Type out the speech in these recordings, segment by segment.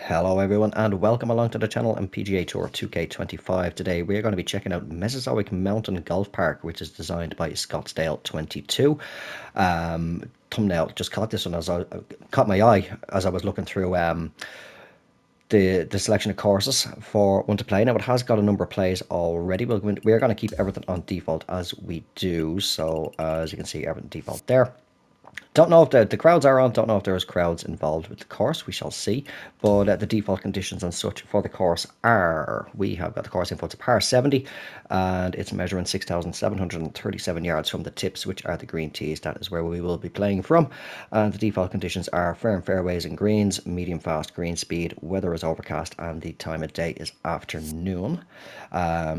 Hello everyone and welcome along to the channel and PGA Tour 2K25. Today we are going to be checking out Mesozoic Mountain Golf Park, which is designed by Scottsdale 22. Thumbnail just caught this one as caught my eye as I was looking through the selection of courses for one to play. Now it has got a number of plays already. We are going to keep everything on default as we do. So as you can see, everything default there. Don't know if the crowds are on, don't know if there's crowds involved with the course, we shall see. But the default conditions and such for the course are, we have got the course info to par 70, and it's measuring 6,737 yards from the tips, which are the green tees. That is where we will be playing from. And the default conditions are firm fairways and greens, medium fast green speed, weather is overcast, and the time of day is afternoon.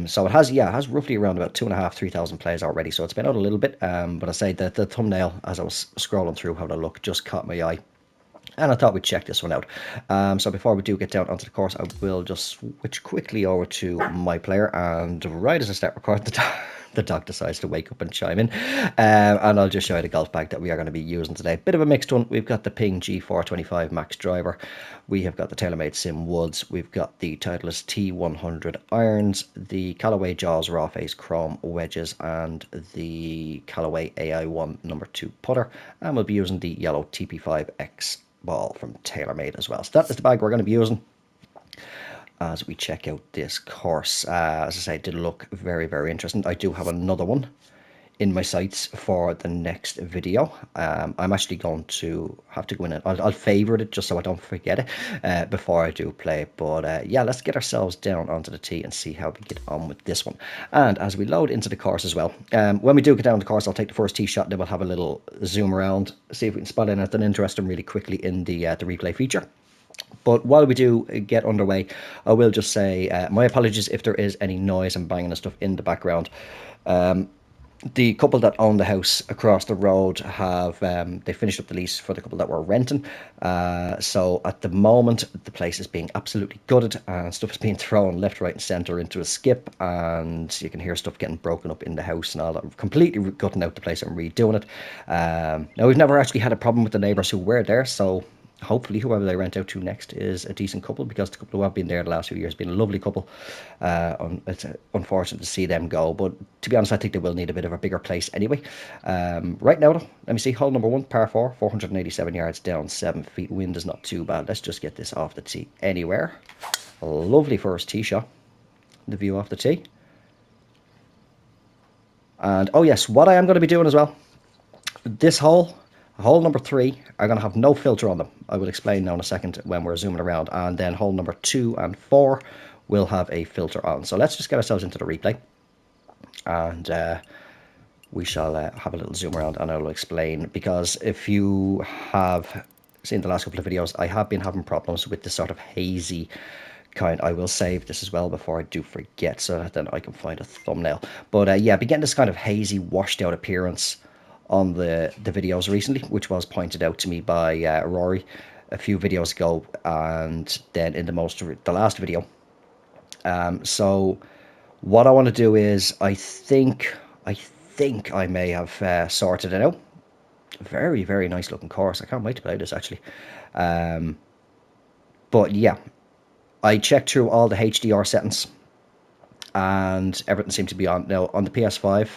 So it has roughly around about 2,500-3,000 plays already, so it's been out a little bit. But I say that the thumbnail, as I was scrolling through having a look, just caught my eye, and I thought we'd check this one out. So before we do get down onto the course, I will just switch quickly over to my player, and right as I start recording, the dog decides to wake up and chime in, and I'll just show you the golf bag that we are going to be using today. Bit of a mixed one. We've got the Ping G425 Max driver, we have got the TaylorMade Sim Woods, we've got the Titleist T100 irons, the Callaway Jaws Raw Face Chrome wedges, and the Callaway AI1 number 2 putter, and we'll be using the yellow TP5X ball from TaylorMade as well. So that is the bag we're going to be using as we check out this course. As I say, it did look very, very interesting. I do have another one in my sights for the next video. I'm actually going to have to go in and I'll favorite it just so I don't forget it before I do play. But yeah, let's get ourselves down onto the tee and see how we get on with this one. And as we load into the course as well, when we do get down the course, I'll take the first tee shot, then we'll have a little zoom around, see if we can spot anything interesting really quickly in the replay feature. But while we do get underway, I will just say my apologies if there is any noise and banging and stuff in the background. The couple that own the house across the road have they finished up the lease for the couple that were renting. So at the moment, the place is being absolutely gutted and stuff is being thrown left, right, and centre into a skip, and you can hear stuff getting broken up in the house and all that. Completely gutting out the place and redoing it. Now we've never actually had a problem with the neighbours who were there, so hopefully whoever they rent out to next is a decent couple, because the couple who have been there the last few years have been a lovely couple. It's unfortunate to see them go, but to be honest, I think they will need a bit of a bigger place anyway. Right now though, let me see, hole number 1, par 4, 487 yards down 7 feet, wind is not too bad. Let's just get this off the tee anywhere. A lovely first tee shot, the view off the tee. And oh yes, what I am going to be doing as well, this hole number 3 are going to have no filter on them. I will explain now in a second when we're zooming around. And then hole number 2 and 4 will have a filter on. So let's just get ourselves into the replay, and we shall have a little zoom around, and I will explain. Because if you have seen the last couple of videos, I have been having problems with this sort of hazy kind. I will save this as well before I do forget, so that then I can find a thumbnail. But yeah, be getting this kind of hazy, washed out appearance on the videos recently, which was pointed out to me by Rory a few videos ago, and then in the last video. So what I want to do is, I think I may have sorted it out. Very, very nice looking course. I can't wait to play this actually. But yeah, I checked through all the HDR settings and everything seemed to be on. Now on the PS5,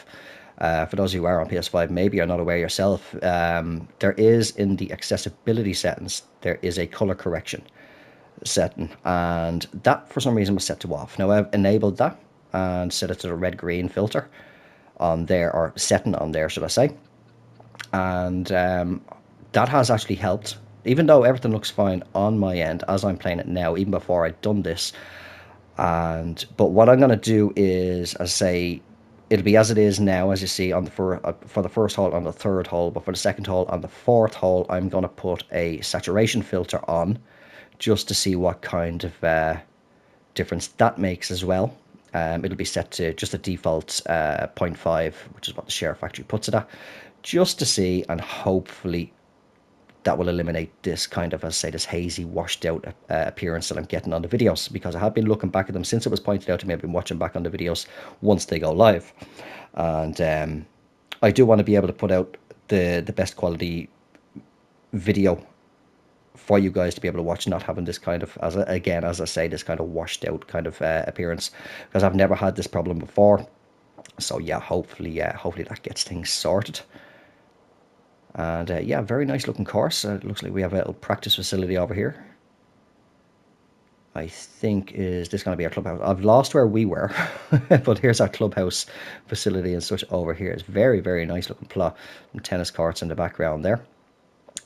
for those who are on PS5, maybe you're not aware yourself, there is, in the accessibility settings, there is a color correction setting, and that for some reason was set to off. Now I've enabled that and set it to the red-green filter on there, or setting on there, should I say. And that has actually helped, even though everything looks fine on my end as I'm playing it now, even before I'd done this. But what I'm going to do is, as I say, it'll be as it is now, as you see on the for the first hole on the third hole, but for the second hole on the fourth hole, I'm going to put a saturation filter on, just to see what kind of difference that makes as well. It'll be set to just a default 0.5, which is what the Share Factory puts it at, just to see, and hopefully that will eliminate this kind of, as I say, this hazy, washed out appearance that I'm getting on the videos, because I have been looking back at them since it was pointed out to me. I've been watching back on the videos once they go live, and I do want to be able to put out the best quality video for you guys to be able to watch, not having this kind of, as I say, this kind of washed out kind of appearance, because I've never had this problem before. So yeah, hopefully that gets things sorted. And yeah, very nice looking course. It looks like we have a little practice facility over here. I think, is this going to be our clubhouse? I've lost where we were, but here's our clubhouse facility and such over here. It's very nice looking plot. Some tennis courts in the background there.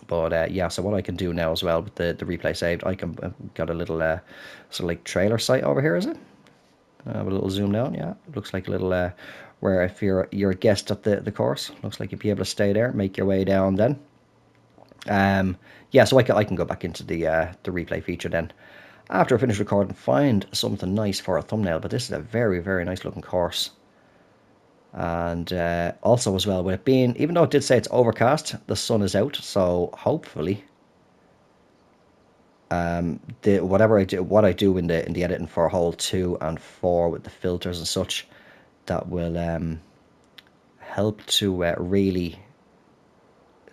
But yeah, so what I can do now as well with the replay saved, I can got a little sort of like trailer site over here, is it? With a little zoom down, yeah. Looks like a little where if you're a guest at the course, looks like you'd be able to stay there, make your way down then. Yeah, so I can go back into the replay feature then after I finish recording, find something nice for a thumbnail. But this is a very nice looking course. And also as well, with it being, even though it did say it's overcast, the sun is out, so hopefully what I do in the editing for hole 2 and 4 with the filters and such, that will help to really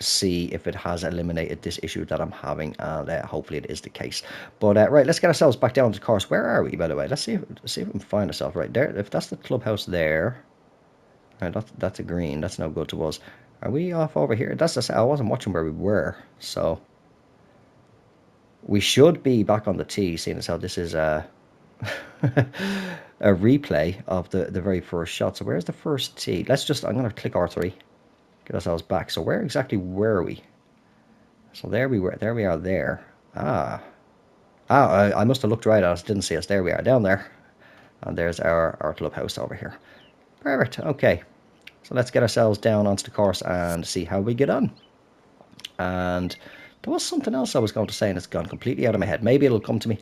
see if it has eliminated this issue that I'm having, and hopefully it is the case. But right, let's get ourselves back down to the course. Where are we, by the way? Let's see if we can find ourselves right there. If that's the clubhouse there, right, that's a green. That's no good to us. Are we off over here? That's the, I wasn't watching where we were, so we should be back on the tee, seeing as how this is a a replay of the very first shot. So where's the first tee? I'm going to click R3, get ourselves back. So where exactly were we? So there we were. There we are there. I must have looked right at us. Didn't see us. There we are down there. And there's our clubhouse over here. Perfect. Okay. So let's get ourselves down onto the course and see how we get on. And there was something else I was going to say and it's gone completely out of my head. Maybe it'll come to me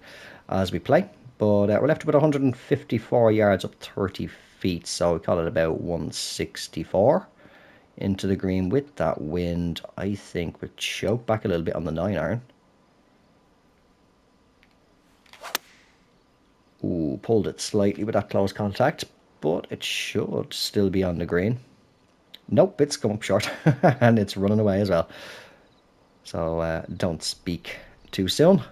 as we play. But we're left with 154 yards up 30 feet. So we call it about 164 into the green with that wind. I think we'll choke back a little bit on the 9-iron. Ooh, pulled it slightly with that close contact, but it should still be on the green. Nope, it's come up short, and it's running away as well. So don't speak too soon.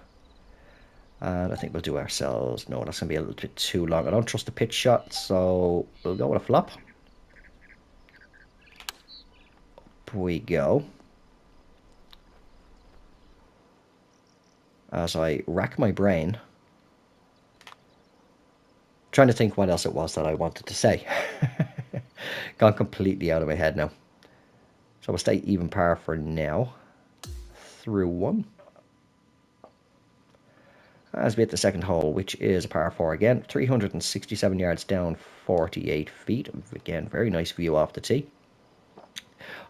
And I think we'll do ourselves. No, that's going to be a little bit too long. I don't trust the pitch shot, so we'll go with a flop. Up we go. As I rack my brain, trying to think what else it was that I wanted to say. Gone completely out of my head now. So we'll stay even par for now. Through one. As we hit the second hole, which is a par 4 again. 367 yards down, 48 feet. Again, very nice view off the tee.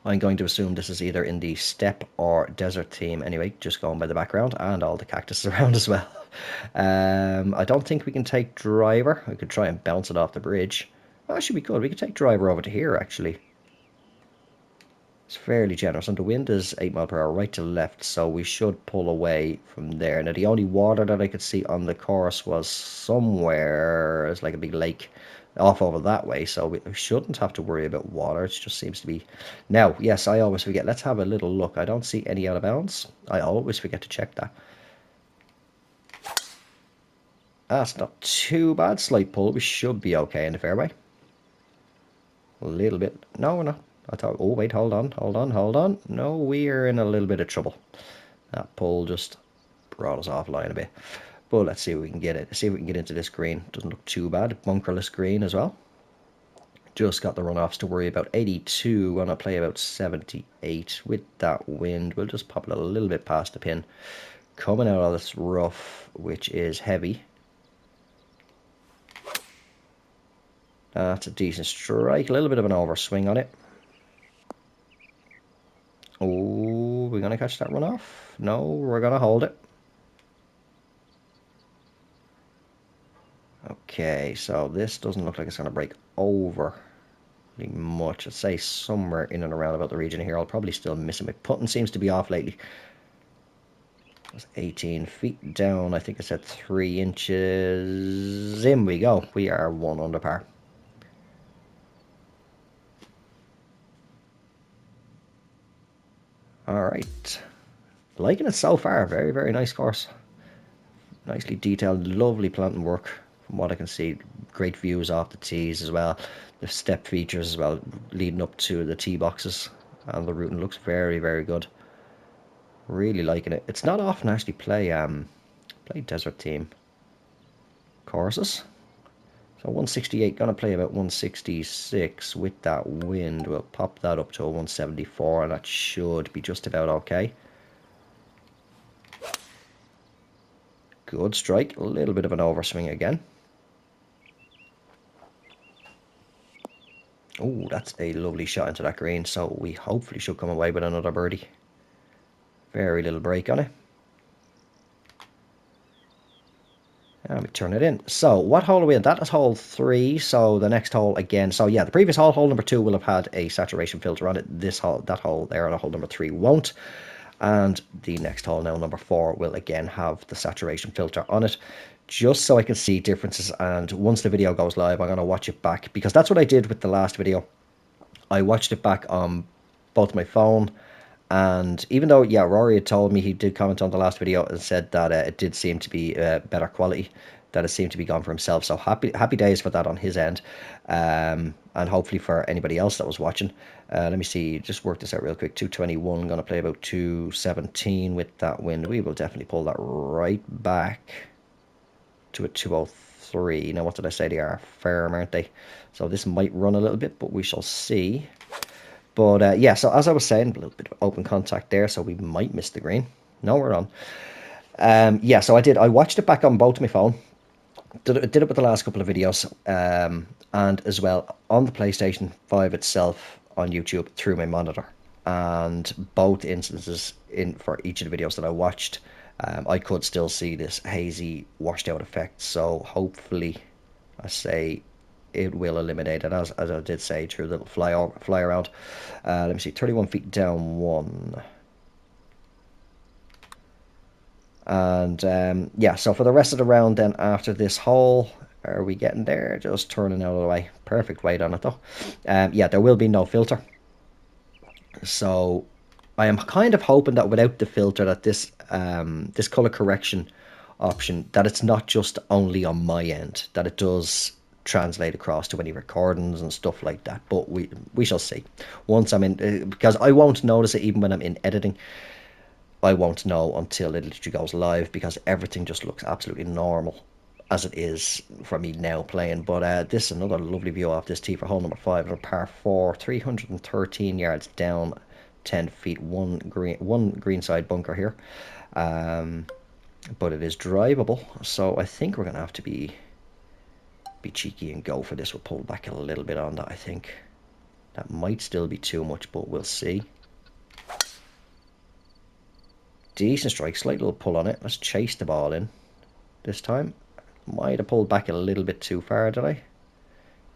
I'm going to assume this is either in the steppe or desert theme anyway, just going by the background and all the cactus around as well. I don't think we can take driver. I could try and bounce it off the bridge. Oh, that should be good. We could take driver over to here, actually. It's fairly generous, and the wind is 8 miles per hour right to left, so we should pull away from there. Now, the only water that I could see on the course was somewhere, it's like a big lake off over that way, so we shouldn't have to worry about water. It just seems to be... Now, yes, I always forget. Let's have a little look. I don't see any out of bounds. I always forget to check that. That's not too bad. Slight pull. We should be okay in the fairway. A little bit. No, we're not. I thought, oh wait, hold on. No, we're in a little bit of trouble. That pull just brought us offline a bit. But let's see if we can get it. See if we can get into this green. Doesn't look too bad. Bunkerless green as well. Just got the runoffs to worry about. 82. Gonna play about 78 with that wind. We'll just pop it a little bit past the pin. Coming out of this rough, which is heavy. That's a decent strike. A little bit of an overswing on it. Oh, we're going to catch that runoff? No, we're going to hold it. Okay, so this doesn't look like it's going to break over much. I'd say somewhere in and around about the region here. I'll probably still miss it. My putting seems to be off lately. That's 18 feet down. I think I said 3 inches. In we go. We are 1 under par. All right. liking it so far. Very, very nice course. Nicely detailed, lovely planting work from what I can see. Great views off the tees as well. The step features as well, leading up to the tee boxes. And the routing looks very, very good. Really liking it. It's not often I actually play desert theme courses. So 168, gonna play about 166 with that wind. We'll pop that up to a 174, and that should be just about okay. Good strike, a little bit of an overswing again. Oh, that's a lovely shot into that green, so we hopefully should come away with another birdie. Very little break on it. And we turn it in. So what hole are we in? That is hole 3. So the next hole again. So yeah, the previous hole, hole number 2, will have had a saturation filter on it. This hole, that hole there on hole number 3 won't. And the next hole now, number 4, will again have the saturation filter on it. Just so I can see differences. And once the video goes live, I'm going to watch it back. Because that's what I did with the last video. I watched it back on both my phone. And even though, yeah, Rory had told me, he did comment on the last video and said that it did seem to be better quality, that it seemed to be gone for himself. So happy days for that on his end, and hopefully for anybody else that was watching. Let me see, just work this out real quick. 221, going to play about 217 with that wind. We will definitely pull that right back to a 203. Now, what did I say? They are firm, aren't they? So this might run a little bit, but we shall see. But yeah, so as I was saying, a little bit of open contact there, so we might miss the green. No, we're on. Yeah, so I watched it back on both my phone. Did it with the last couple of videos, and as well on the PlayStation 5 itself on YouTube through my monitor. And both instances for each of the videos that I watched, I could still see this hazy, washed out effect. So hopefully, I say, it will eliminate it, as I did say, through the little fly around. Let me see, 31 feet down 1. And yeah, so for the rest of the round then after this hole, are we getting there? Just turning out of the way. Perfect weight on it though. Yeah, there will be no filter. So I am kind of hoping that without the filter, that this color correction option, that it's not just only on my end, that it does translate across to any recordings and stuff like that. But we shall see once I'm in, because I won't notice it even when I'm in editing. I won't know until it literally goes live, because everything just looks absolutely normal as it is for me now playing. But this is another lovely view off this tee for hole number 5 on a par 4, 313 yards down, 10 feet, one greenside bunker here. But it is drivable, so I think we're gonna have to be cheeky and go for this. We'll pull back a little bit on that. I think that might still be too much, but we'll see. Decent strike, slight little pull on it. Let's chase the ball in this time. Might have pulled back a little bit too far, did I?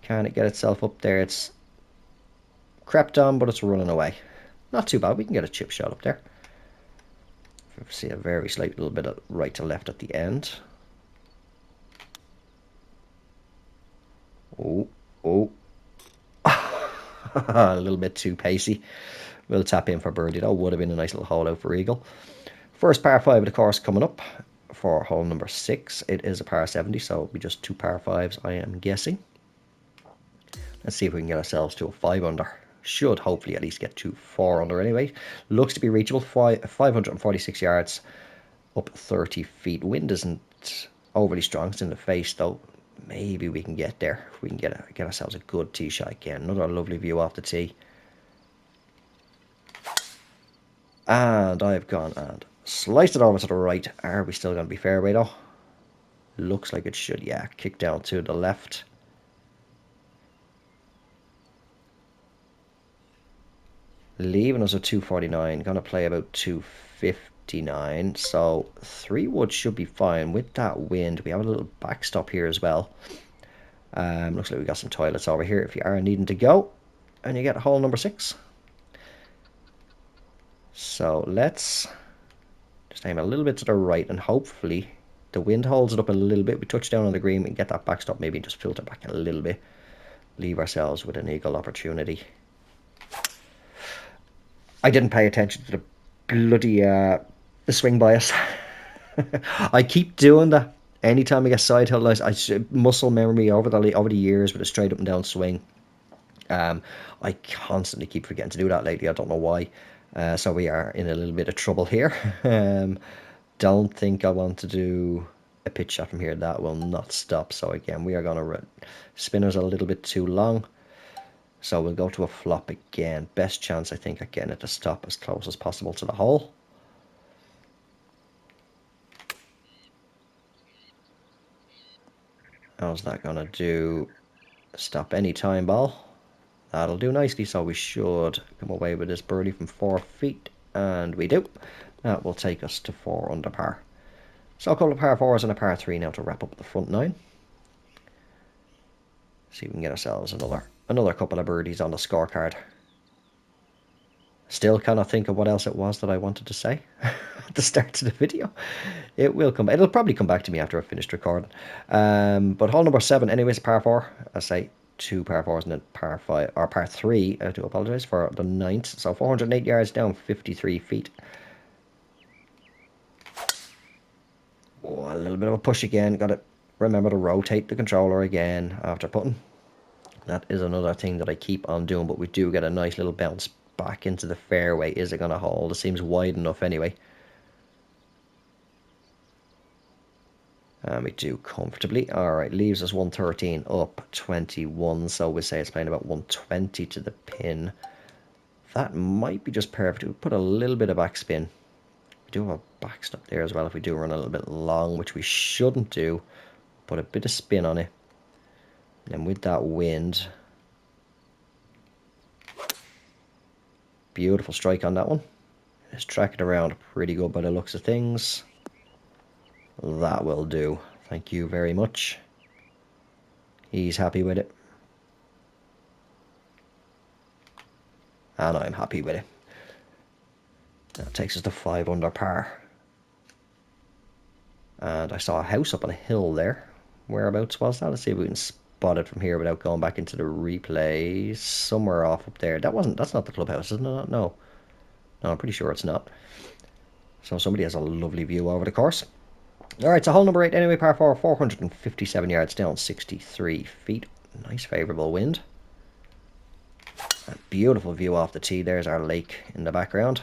Can it get itself up there? It's crept on, but it's running away. Not too bad. We can get a chip shot up there. See a very slight little bit of right to left at the end. Oh, oh. A little bit too pacey. We'll tap in for birdie though. Would have been a nice little hole out for eagle. First par 5 of the course coming up for hole number 6. It is a par 70, so it'll be just 2 par 5s, I am guessing. Let's see if we can get ourselves to a 5 under. Should hopefully at least get to 4 under anyway. Looks to be reachable. 546 yards, up 30 feet. Wind isn't overly strong. It's in the face though. Maybe we can get there. If we can get ourselves a good tee shot again. Another lovely view off the tee. And I've gone and sliced it over to the right. Are we still going to be fairway though? Looks like it should, yeah. Kick down to the left. Leaving us at 249. Going to play about 259. So 3 wood should be fine. With that wind, we have a little backstop here as well. Looks like we got some toilets over here if you are needing to go. And you get hole number 6. So let's just aim a little bit to the right, and hopefully the wind holds it up a little bit. We touch down on the green and get that backstop, maybe just filter back a little bit. Leave ourselves with an eagle opportunity. I didn't pay attention to the bloody The swing bias. I keep doing that. Anytime I get side hill, muscle memory over the years with a straight up and down swing. Um, I constantly keep forgetting to do that lately. I don't know why. So we are in a little bit of trouble here. Don't think I want to do a pitch shot from here. That will not stop. So again, we are going to spinner's a little bit too long. So we'll go to a flop again. Best chance, I think, at getting it to stop as close as possible to the hole. How's that going to do? Stop any time ball. That'll do nicely, so we should come away with this birdie from 4 feet, and we do. That will take us to 4 under par. So a couple of par 4s and a par 3 now to wrap up the front 9. See if we can get ourselves another couple of birdies on the scorecard. Still cannot think of what else it was that I wanted to say at the start of the video. It will come. It'll probably come back to me after I've finished recording. But hole number 7, anyways, par 4. I say 2 par 4s and then par 5 or par 3. I do apologize for the 9th. So 408 yards down, 53 feet. Oh, a little bit of a push again. Got to remember to rotate the controller again after putting. That is another thing that I keep on doing, but we do get a nice little bounce back into the fairway. Is it going to hold? It seems wide enough anyway. And we do comfortably. Alright, leaves us 113 up 21, so we'll say it's playing about 120 to the pin. That might be just perfect. We'll put a little bit of backspin. We do have a backstop there as well if we do run a little bit long, which we shouldn't do. Put a bit of spin on it. And with that wind, beautiful strike on that one. Let's track it around pretty good by the looks of things. That will do. Thank you very much. He's happy with it. And I'm happy with it. That takes us to 5 under par. And I saw a house up on a hill there. Whereabouts was that? Let's see if we can spot it from here without going back into the replay. Somewhere off up there. That's not the clubhouse, isn't it? No. No, I'm pretty sure it's not. So somebody has a lovely view over the course. Alright, so hole number 8 anyway, par 4, 457 yards down, 63 feet. Nice favourable wind. A beautiful view off the tee. There's our lake in the background.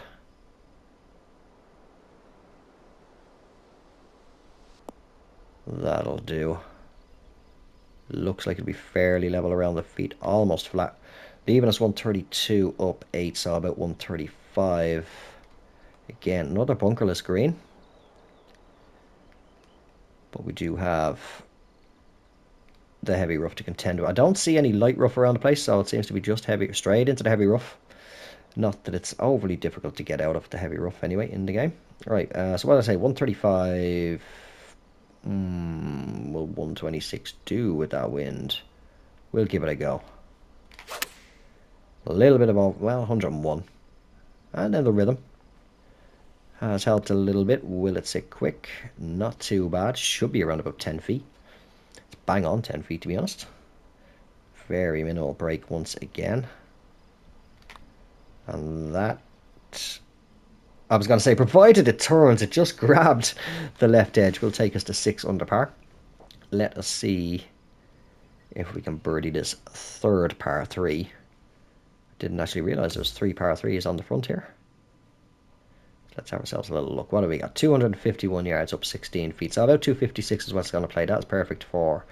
That'll do. Looks like it'll be fairly level around the feet, almost flat. Leaving us 132 up 8, so about 135. Again, another bunkerless green. But we do have the heavy rough to contend with. I don't see any light rough around the place, so it seems to be just heavy, straight into the heavy rough. Not that it's overly difficult to get out of the heavy rough anyway in the game. Right, so what did I say? 135. Will 126 do with that wind? We'll give it a go. A little bit of, well, 101. And then the rhythm has helped a little bit. Will it sit quick? Not too bad. Should be around about 10 feet. It's bang on 10 feet, to be honest. Very minimal break once again. And that, I was going to say, provided it turns, it just grabbed the left edge. Will take us to 6 under par. Let us see if we can birdie this third par 3. Didn't actually realise there's 3 par 3s on the front here. Let's have ourselves a little look. What do we got? 251 yards up 16 feet. So about 256 is what's going to play. That's perfect for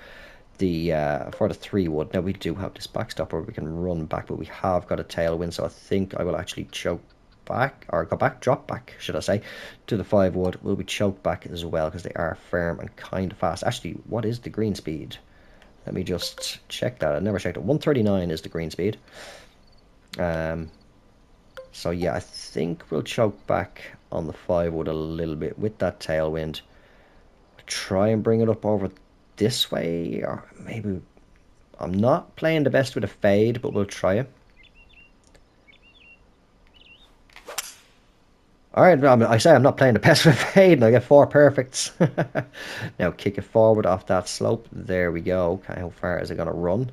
the 3-wood. Now we do have this backstop where we can run back, but we have got a tailwind, so I think I will actually choke back, or go back, drop back, should I say, to the 5-wood. Will be choked back as well because they are firm and kind of fast. Actually, what is the green speed? Let me just check that. I never checked it. 139 is the green speed. So yeah, I think we'll choke back on the 5-wood a little bit with that tailwind. Try and bring it up over this way, or maybe I'm not playing the best with a fade, but we'll try it. Alright, I say I'm not playing the best with a fade, and I get 4 perfects. Now kick it forward off that slope. There we go. Okay, how far is it going to run?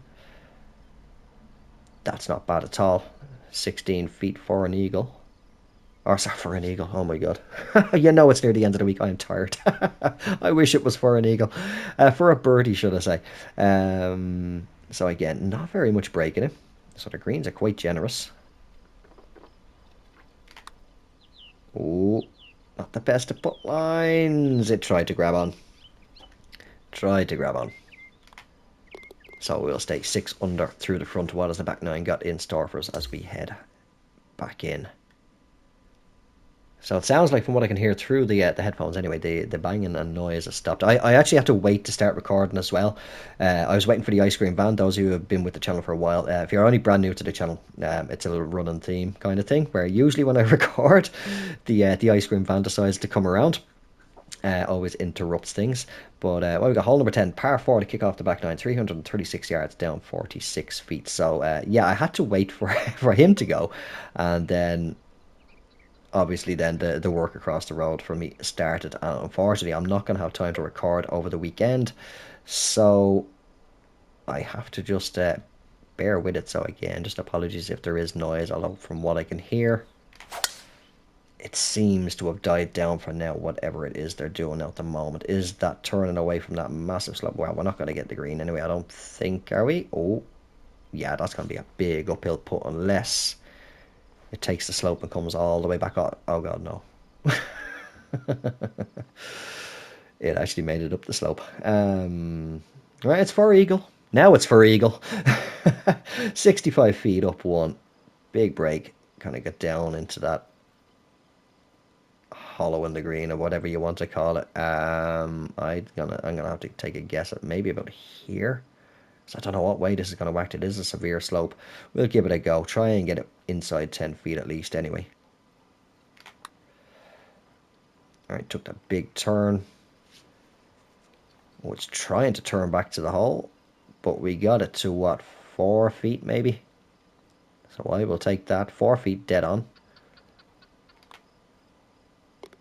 That's not bad at all. 16 feet for an eagle. Or sorry, for an eagle. Oh my god. You know it's near the end of the week. I'm tired. I wish it was for an eagle. For a birdie, should I say. So again, not very much breaking it. So the greens are quite generous. Oh, not the best of put lines. It tried to grab on. Tried to grab on. So we'll stay 6 under through the front. What has the back nine got in store for us as we head back in? So it sounds like, from what I can hear through the headphones anyway, the banging and noise has stopped. I actually have to wait to start recording as well. I was waiting for the ice cream van. Those of you who have been with the channel for a while, if you're only brand new to the channel, it's a little running theme kind of thing, where usually when I record, the ice cream van decides to come around. Always interrupts things. But well, we got hole number 10, par 4 to kick off the back nine, 336 yards down 46 feet. So yeah, I had to wait for, for him to go. And then obviously then the work across the road for me started, and unfortunately I'm not going to have time to record over the weekend, so I have to just bear with it. So again, just apologies if there is noise, although from what I can hear it seems to have died down for now. Whatever it is they're doing at the moment, is that turning away from that massive slope? Well, we're not going to get the green anyway, I don't think, are we? Oh yeah, that's going to be a big uphill putt unless it takes the slope and comes all the way back up. Oh god, no. It actually made it up the slope. Right, it's for eagle. Now it's for eagle. 65 feet up one. Big break. Kind of get down into that hollow in the green, or whatever you want to call it. I'm gonna have to take a guess at maybe about here. So I don't know what way this is gonna whack. It is a severe slope. We'll give it a go. Try and get it inside 10 feet at least anyway. Alright, took that big turn. Was trying to turn back to the hole, but we got it to what, 4 feet maybe? So I will take that. 4 feet dead on.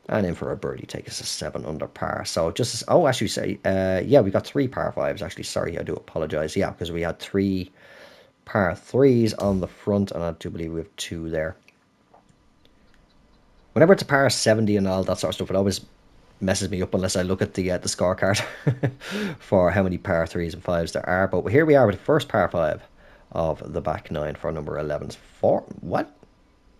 And in for a birdie, take us a 7 under par. So just as, oh, actually, say, yeah, we got 3 par 5s. Actually, sorry, I do apologize. Yeah, because we had 3 par 3s on the front, and I do believe we have 2 there. Whenever it's a par 70 and all that sort of stuff, it always messes me up unless I look at the scorecard for how many par 3s and 5s there are. But here we are with the first par 5 of the back nine for number 11's. What?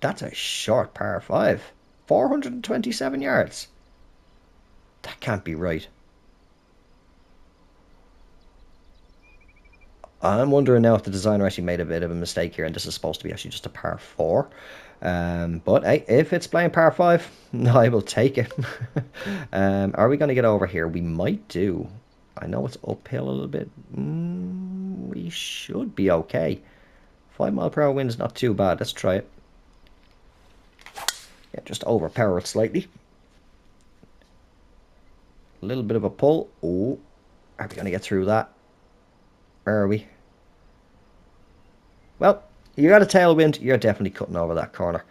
That's a short par 5. 427 yards. That can't be right. I'm wondering now if the designer actually made a bit of a mistake here and this is supposed to be actually just a par 4. But hey, if it's playing par 5, I will take it. Are we going to get over here? We might do. I know it's uphill a little bit. We should be okay. 5 mile per hour wind is not too bad. Let's try it. Yeah, just overpower it slightly. A little bit of a pull. Oh, are we going to get through that? Where are we? Well, you got a tailwind. You're definitely cutting over that corner.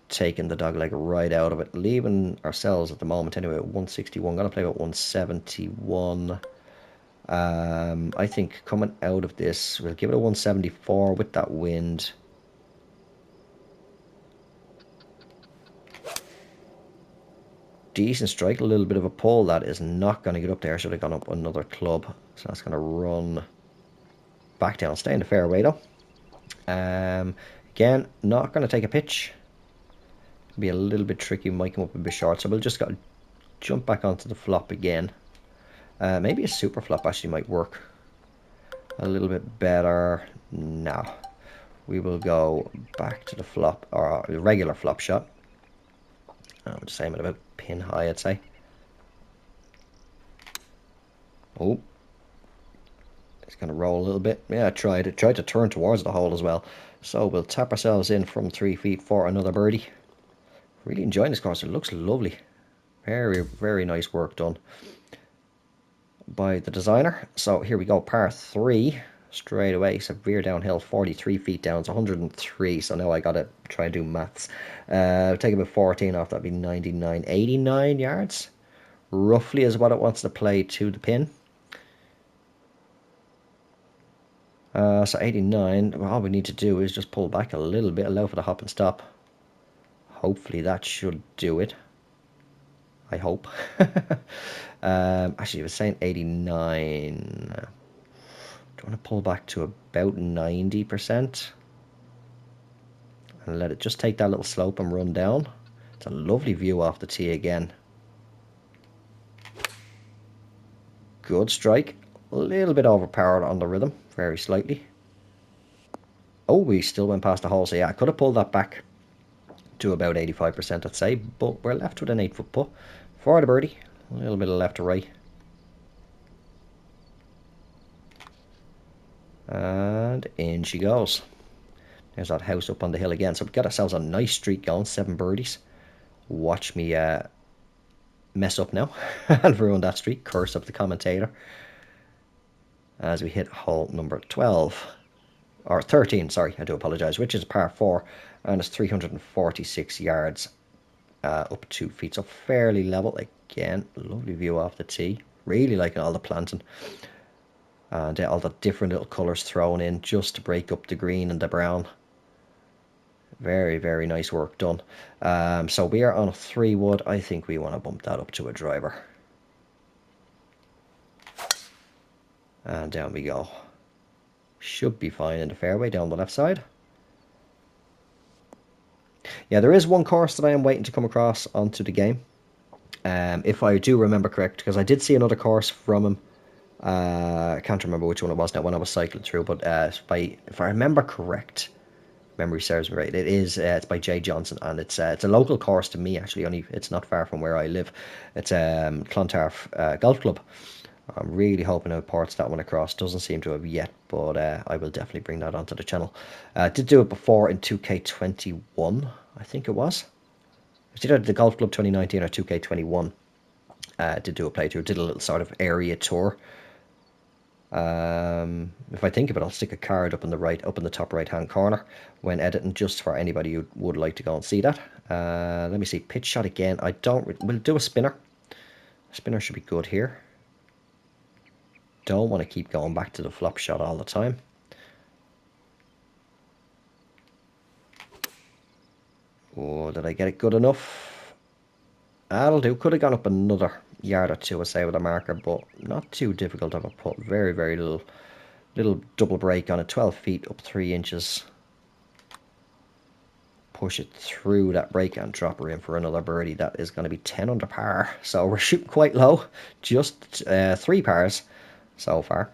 Taking the dog leg right out of it. Leaving ourselves at the moment anyway at 161. Going to play with 171. I think coming out of this, we'll give it a 174 with that wind. Decent strike, a little bit of a pull. That is not going to get up there. Should have gone up another club. So that's going to run back down. Stay in the fairway though. Again, not going to take a pitch. Be a little bit tricky. Might come up a bit short. So we'll just got to jump back onto the flop again. Maybe a super flop actually might work a little bit better. No. We will go back to the flop, or the regular flop shot. I'm just aiming about pin high, I'd say. Oh, it's going to roll a little bit. Yeah, I tried to turn towards the hole as well. So we'll tap ourselves in from 3 feet for another birdie. Really enjoying this course. It looks lovely. Very, very nice work done by the designer. So here we go, par 3. Straight away, severe downhill, 43 feet down, it's 103. So now I gotta try and do maths. Take about 14 off, that'd be 99, 89 yards. Roughly is what it wants to play to the pin. So 89, well, all we need to do is just pull back a little bit, allow for the hop and stop. Hopefully that should do it. I hope. Actually, it was saying 89. Do you want to pull back to about 90%? And let it just take that little slope and run down. It's a lovely view off the tee again. Good strike. A little bit overpowered on the rhythm, very slightly. Oh, we still went past the hole, so yeah, I could have pulled that back to about 85%, I'd say, but we're left with an 8-foot putt for the birdie. A little bit of left to right. And in she goes. There's that house up on the hill again. So we've got ourselves a nice streak going, 7 birdies. Watch me mess up now and ruin that streak. Curse up the commentator. As we hit hole number 12. Or 13, sorry, I do apologise, which is par 4. And it's 346 yards up 2 feet. So fairly level. Again, lovely view off the tee. Really liking all the planting. And all the different little colours thrown in just to break up the green and the brown. Very, very nice work done. So we are on a 3-wood. I think we want to bump that up to a driver. And down we go. Should be fine in the fairway down the left side. Yeah, there is one course that I am waiting to come across onto the game. If I do remember correct, because I did see another course from him. I can't remember which one it was now when I was cycling through, but if I remember correct, memory serves me right, it is it's by Jay Johnson, and it's a local course to me actually. Only it's not far from where I live. It's Clontarf Golf Club. I'm really hoping it ports that one across. Doesn't seem to have yet, but I will definitely bring that onto the channel. Did do it before in 2K21, I think it was. It's either the Golf Club 2019 or 2K21. Did do a playthrough, did a little sort of area tour. If I think of it, I'll stick a card up in the top right hand corner when editing, just for anybody who would like to go and see that. Let me see, pitch shot again. We'll do a spinner. Spinner should be good here. Don't want to keep going back to the flop shot all the time. Oh, did I get it good enough? That'll do. Could have gone up another yard or two, I say, with a marker, but not too difficult of a putt. Very, very little double break on it. 12 feet up 3 inches. Push it through that break and drop her in for another birdie. That is going to be 10 under par. So we're shooting quite low. Just 3 pars so far.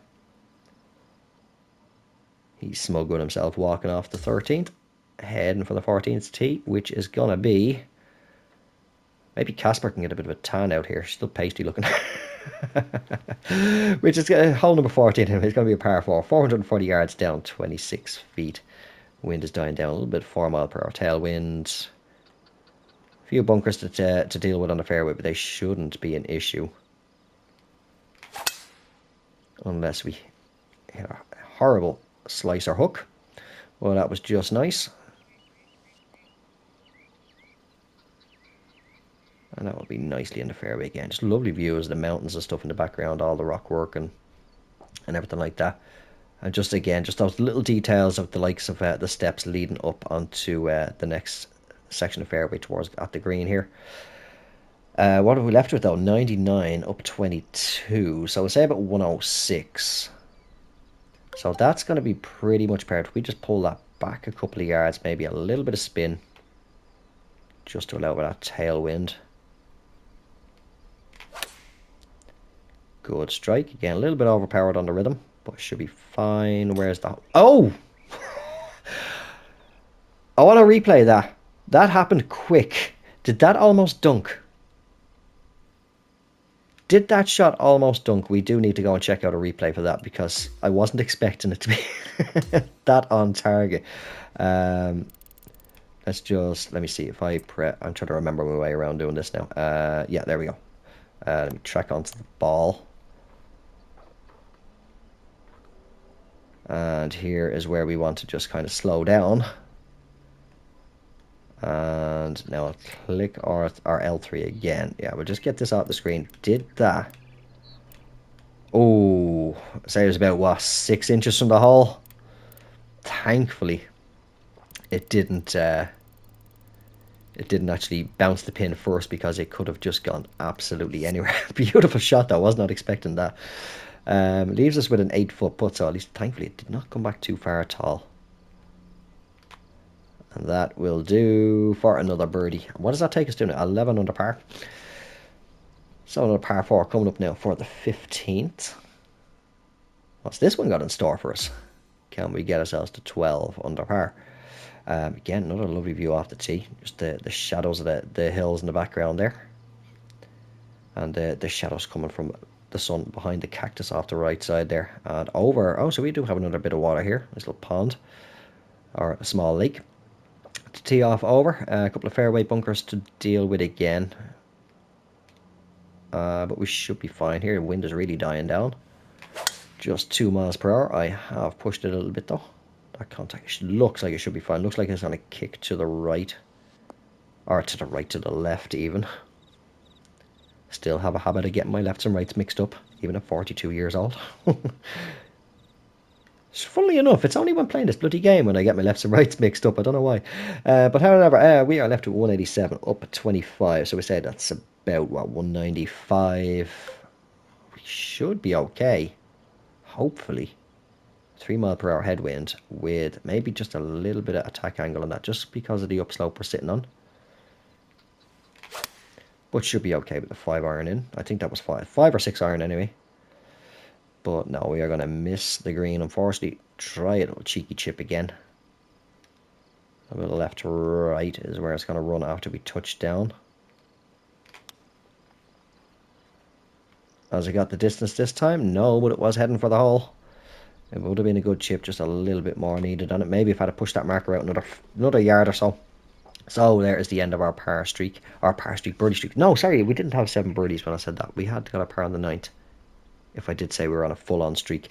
He's smug with himself, walking off the 13th. Heading for the 14th tee, which is going to be... Maybe Casper can get a bit of a tan out here. Still pasty looking. Which is hole number 14. It's going to be a par 4. 440 yards down, 26 feet. Wind is dying down a little bit. 4 mile per hour tailwind. A few bunkers to deal with on the fairway, but they shouldn't be an issue. Unless we hit a horrible slicer hook. Well, that was just nice. And that will be nicely in the fairway again. Just lovely views, the mountains and stuff in the background, all the rock work and everything like that. And just again, just those little details of the likes of the steps leading up onto the next section of fairway towards at the green here. What have we left with though? 99 up 22. So we'll say about 106. So that's going to be pretty much paired. We just pull that back a couple of yards, maybe a little bit of spin, just to allow for that tailwind. Good strike. Again, a little bit overpowered on the rhythm, but should be fine. Where's the... Oh! I want to replay that. That happened quick. Did that almost dunk? Did that shot almost dunk? We do need to go and check out a replay for that, because I wasn't expecting it to be that on target. Let's just... Let me see if I'm trying to remember my way around doing this now. Yeah, there we go. Let me track onto the ball. And here is where we want to just kind of slow down. And now I'll click our L3 again. Yeah, we'll just get this off the screen. Did that. Oh, say it was about, what, 6 inches from the hole? Thankfully, it didn't It didn't actually bounce the pin first because it could have just gone absolutely anywhere. Beautiful shot though, I was not expecting that. Leaves us with an 8-foot putt, so at least thankfully it did not come back too far at all. And that will do for another birdie. What does that take us to now? 11 under par. So another par 4 coming up now for the 15th. What's this one got in store for us? Can we get ourselves to 12 under par? Again, another lovely view off the tee. Just the shadows of the hills in the background there. And the shadows coming from the sun behind the cactus off the right side there. And over, oh, so we do have another bit of water here. Nice little pond, or a small lake. To tee off over, a couple of fairway bunkers to deal with again. But we should be fine here. The wind is really dying down. Just 2 miles per hour. I have pushed it a little bit though. That contact looks like it should be fine. Looks like it's going to kick to the right. Or to the right, to the left even. Still have a habit of getting my lefts and rights mixed up, even at 42 years old. Funnily enough, it's only when playing this bloody game when I get my lefts and rights mixed up. I don't know why. But however, we are left with 187, up at 25. So we say that's about, what, 195. We should be okay. Hopefully. 3 mile per hour headwind with maybe just a little bit of attack angle on that, just because of the upslope we're sitting on. But should be okay with the 5 iron in. I think that was 5 or 6 iron anyway. But no, we are going to miss the green, unfortunately. Try a little cheeky chip again. A little left to right is where it's going to run after we touch down. Has it got the distance this time? No, but it was heading for the hole. It would have been a good chip, just a little bit more needed on it. Maybe if I had pushed that marker out another yard or so. So there is the end of our par streak. Our par streak, birdie streak. No, sorry, we didn't have 7 birdies when I said that. We had got a par on the 9th. If I did say we were on a full-on streak.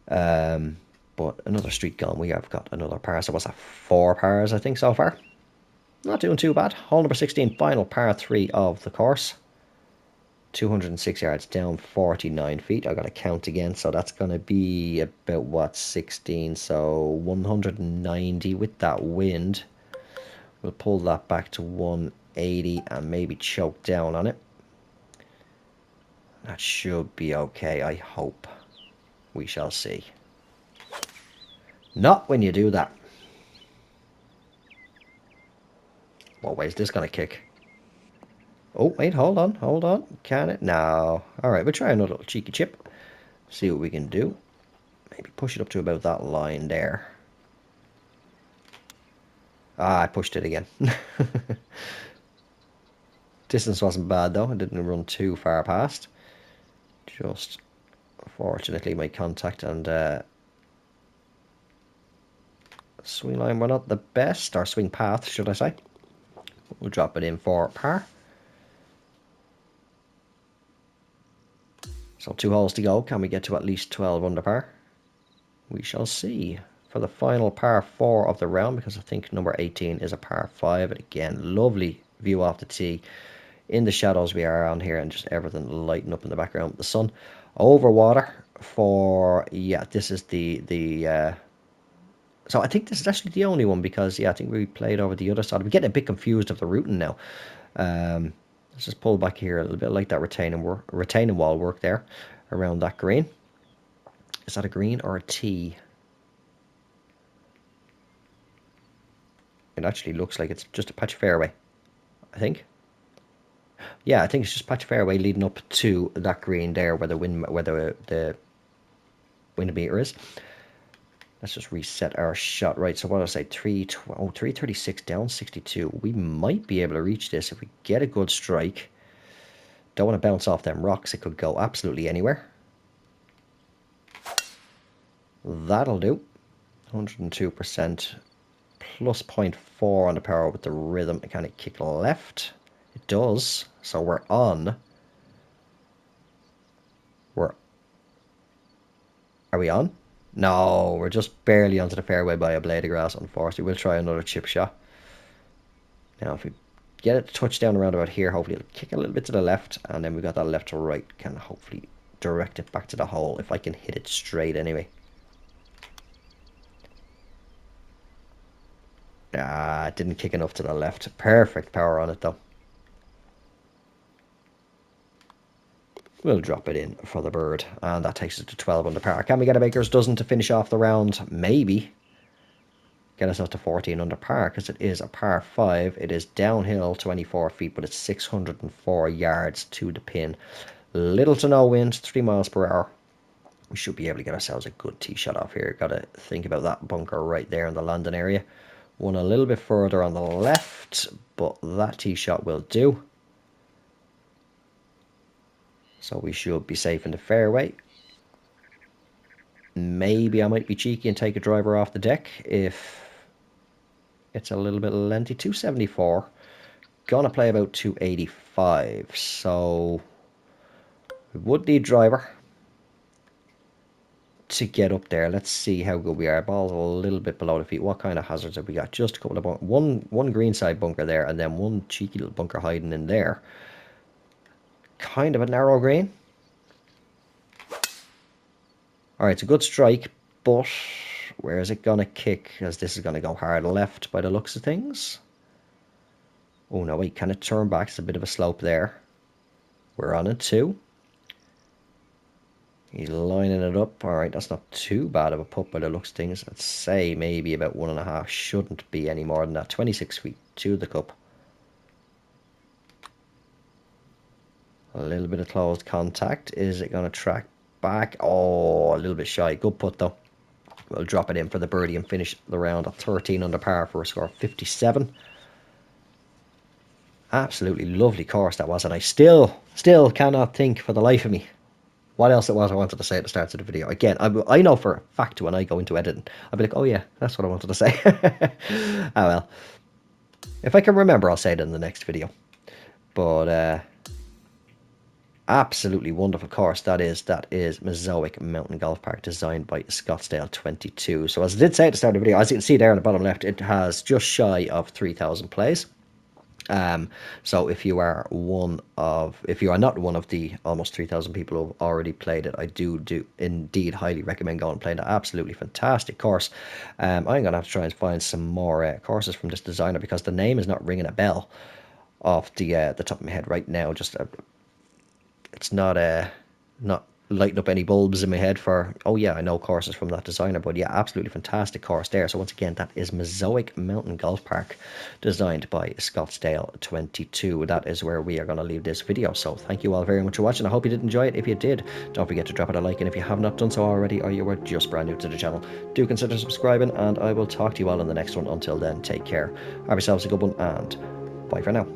But another streak gone. We have got another par. So what's that? 4 pars, I think, so far. Not doing too bad. Hole number 16, final par 3 of the course. 206 yards down, 49 feet. I got to count again, so that's going to be about, what, 16, so 190 with that wind. We'll pull that back to 180 and maybe choke down on it. That should be okay, I hope. We shall see. Not when you do that. What way is this going to kick? Oh, wait, hold on. Can it? No. Alright, we'll try another little cheeky chip. See what we can do. Maybe push it up to about that line there. Ah, I pushed it again. Distance wasn't bad though. I didn't run too far past. Just, fortunately, my contact and swing line were not the best. Or swing path, should I say. We'll drop it in for par. So 2 holes to go. Can we get to at least 12 under par? We shall see. For the final par 4 of the round, because I think number 18 is a par 5. And again, lovely view off the tee. In the shadows we are on here, and just everything lighting up in the background with the sun. Over water for, yeah, this is so I think this is actually the only one, because, yeah, I think we played over the other side. We're getting a bit confused of the routing now. Let's just pull back here a little bit, like that retaining wall work there around that green. Is that a green or a tee? It actually looks like it's just a patch of fairway, I think. Yeah, I think it's just patch of fairway leading up to that green there where the wind meter is. Let's just reset our shot. Right, so what did I say? 336 down 62. We might be able to reach this if we get a good strike. Don't want to bounce off them rocks. It could go absolutely anywhere. That'll do. 102%. Plus 0.4 on the power with the rhythm. Can it kick left? It does. So we're on. Are we on? No, we're just barely onto the fairway by a blade of grass, unfortunately. We'll try another chip shot. Now, if we get it to touch down around about here, hopefully it'll kick a little bit to the left, and then we got that left to right. Can hopefully direct it back to the hole, if I can hit it straight anyway. Ah, it didn't kick enough to the left. Perfect power on it, though. We'll drop it in for the bird, and that takes it to 12 under par. Can we get a baker's dozen to finish off the round? Maybe. Get us up to 14 under par, because it is a par 5. It is downhill 24 feet, but it's 604 yards to the pin. Little to no wind, 3 miles per hour. We should be able to get ourselves a good tee shot off here. Got to think about that bunker right there in the landing area. One a little bit further on the left, but that tee shot will do. So we should be safe in the fairway. Maybe I might be cheeky and take a driver off the deck if it's a little bit lengthy. 274. Gonna play about 285. So we would need driver to get up there. Let's see how good we are. Ball's a little bit below the feet. What kind of hazards have we got? Just a couple of one greenside bunker there, and then one cheeky little bunker hiding in there. Kind of a narrow green. Alright, it's a good strike, but where is it gonna kick? Because this is gonna go hard left by the looks of things. Oh no, wait, can it turn back? It's a bit of a slope there. We're on it too. He's lining it up. Alright, that's not too bad of a putt by the looks of things. I'd say maybe about 1.5. Shouldn't be any more than that. 26 feet to the cup. A little bit of closed contact. Is it going to track back? Oh, a little bit shy. Good putt though. We'll drop it in for the birdie and finish the round at 13 under par for a score of 57. Absolutely lovely course that was, and I still cannot think for the life of me what else it was I wanted to say at the start of the video. Again, I know for a fact when I go into editing, I'll be like, oh yeah, that's what I wanted to say. Ah well. If I can remember, I'll say it in the next video. But absolutely wonderful course that is. That is Mesozoic Mountain Golf Park, designed by Scottsdale 22. So as I did say at the start of the video, as you can see there in the bottom left, it has just shy of 3,000 plays. So if you are not one of the almost 3,000 people who have already played it, I do indeed highly recommend going and playing that absolutely fantastic course. I'm gonna have to try and find some more courses from this designer, because the name is not ringing a bell off the top of my head right now. Just it's not lighting up any bulbs in my head for, oh yeah, I know courses from that designer. But yeah, absolutely fantastic course there. So once again, that is Mesozoic Mountain Golf Park, designed by Scottsdale 22. That is where we are going to leave this video. So thank you all very much for watching. I hope you did enjoy it. If you did, don't forget to drop it a like, and if you have not done so already, or you were just brand new to the channel, do consider subscribing, and I will talk to you all in the next one. Until then, take care, have yourselves a good one, and bye for now.